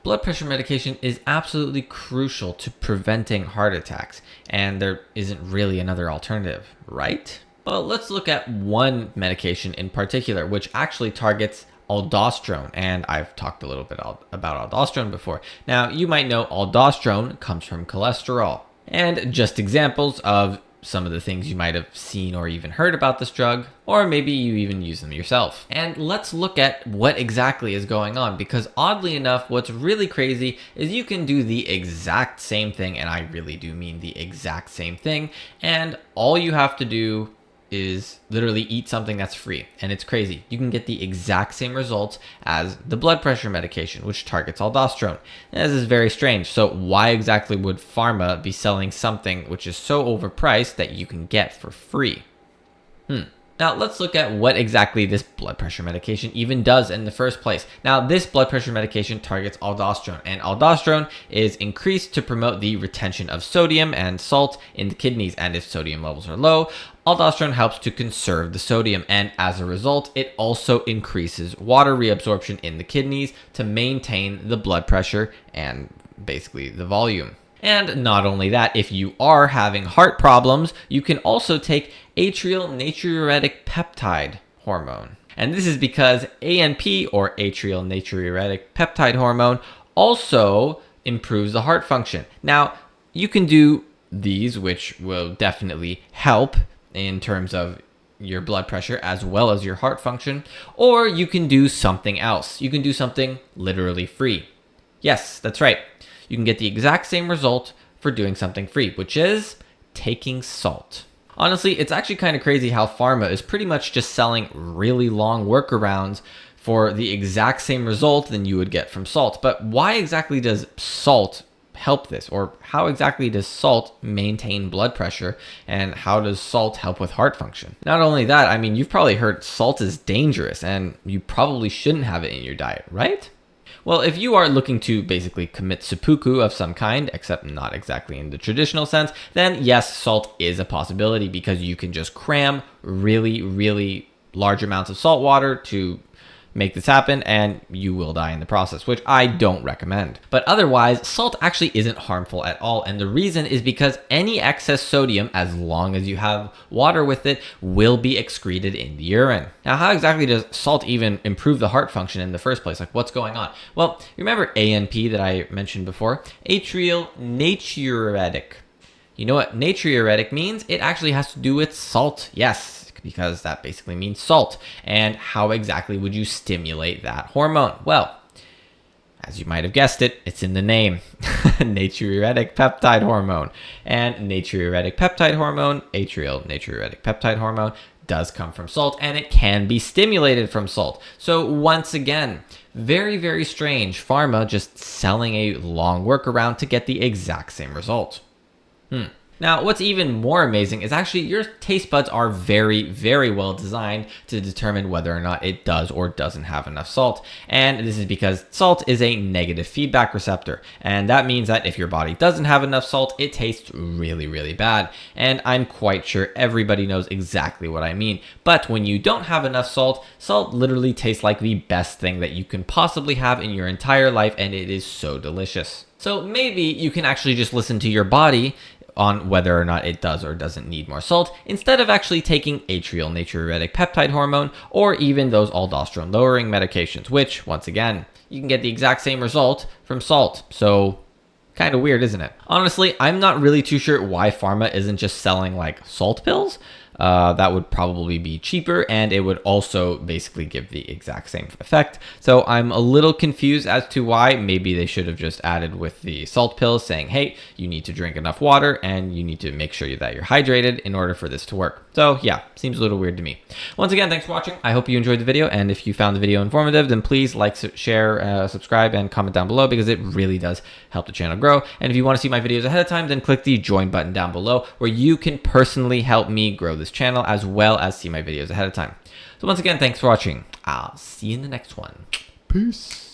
blood pressure medication is absolutely crucial to preventing heart attacks, and there isn't really another alternative, right? But let's look at one medication in particular, which actually targets aldosterone, and I've talked a little bit about aldosterone before. Now, you might know aldosterone comes from cholesterol, and just examples of some of the things you might have seen or even heard about this drug, or maybe you even use them yourself. And let's look at what exactly is going on, because oddly enough, what's really crazy is you can do the exact same thing, and I really do mean the exact same thing, and all you have to do is literally eat something that's free. And it's crazy. You can get the exact same results as the blood pressure medication, which targets aldosterone. And this is very strange. So why exactly would pharma be selling something which is so overpriced that you can get for free? Now, let's look at what exactly this blood pressure medication even does in the first place. Now, this blood pressure medication targets aldosterone, and aldosterone is increased to promote the retention of sodium and salt in the kidneys. And if sodium levels are low, aldosterone helps to conserve the sodium, and as a result, it also increases water reabsorption in the kidneys to maintain the blood pressure and basically the volume. And not only that, if you are having heart problems, you can also take atrial natriuretic peptide hormone. And this is because ANP, or atrial natriuretic peptide hormone, also improves the heart function. Now, you can do these, which will definitely help in terms of your blood pressure as well as your heart function, or you can do something else. You can do something literally free. Yes, that's right. You can get the exact same result for doing something free, which is taking salt. Honestly, it's actually kind of crazy how pharma is pretty much just selling really long workarounds for the exact same result than you would get from salt. But why exactly does salt help this? Or how exactly does salt maintain blood pressure? And how does salt help with heart function? Not only that, I mean, you've probably heard salt is dangerous and you probably shouldn't have it in your diet, right? Well, if you are looking to basically commit seppuku of some kind, except not exactly in the traditional sense, then yes, salt is a possibility, because you can just cram really, really large amounts of salt water to make this happen, and you will die in the process, which I don't recommend. But otherwise, salt actually isn't harmful at all, and the reason is because any excess sodium, as long as you have water with it, will be excreted in the urine. Now, how exactly does salt even improve the heart function in the first place? Like, what's going on? Well, remember ANP that I mentioned before? Atrial natriuretic. You know what natriuretic means? It actually has to do with salt. Yes, because that basically means salt. And how exactly would you stimulate that hormone? Well, as you might have guessed it, it's in the name. Natriuretic peptide hormone. And natriuretic peptide hormone, atrial natriuretic peptide hormone, does come from salt, and it can be stimulated from salt. So once again, very, very strange. Pharma just selling a long workaround to get the exact same result. Now, what's even more amazing is actually your taste buds are very, very well designed to determine whether or not it does or doesn't have enough salt. And this is because salt is a negative feedback receptor. And that means that if your body doesn't have enough salt, it tastes really, really bad. And I'm quite sure everybody knows exactly what I mean. But when you don't have enough salt, salt literally tastes like the best thing that you can possibly have in your entire life, and it is so delicious. So maybe you can actually just listen to your body on whether or not it does or doesn't need more salt, instead of actually taking atrial natriuretic peptide hormone or even those aldosterone lowering medications, which, once again, you can get the exact same result from salt. So kind of weird, isn't it? Honestly, I'm not really too sure why pharma isn't just selling like salt pills. That would probably be cheaper, and it would also basically give the exact same effect. So I'm a little confused as to why. Maybe they should have just added with the salt pills saying, hey, you need to drink enough water and you need to make sure that you're hydrated in order for this to work. So yeah, seems a little weird to me. Once again, thanks for watching. I hope you enjoyed the video, and if you found the video informative, then please like, share, subscribe, and comment down below, because it really does help the channel grow. And if you want to see my videos ahead of time, then click the join button down below, where you can personally help me grow this channel as well as see my videos ahead of time. So once again, thanks for watching. I'll see you in the next one. Peace.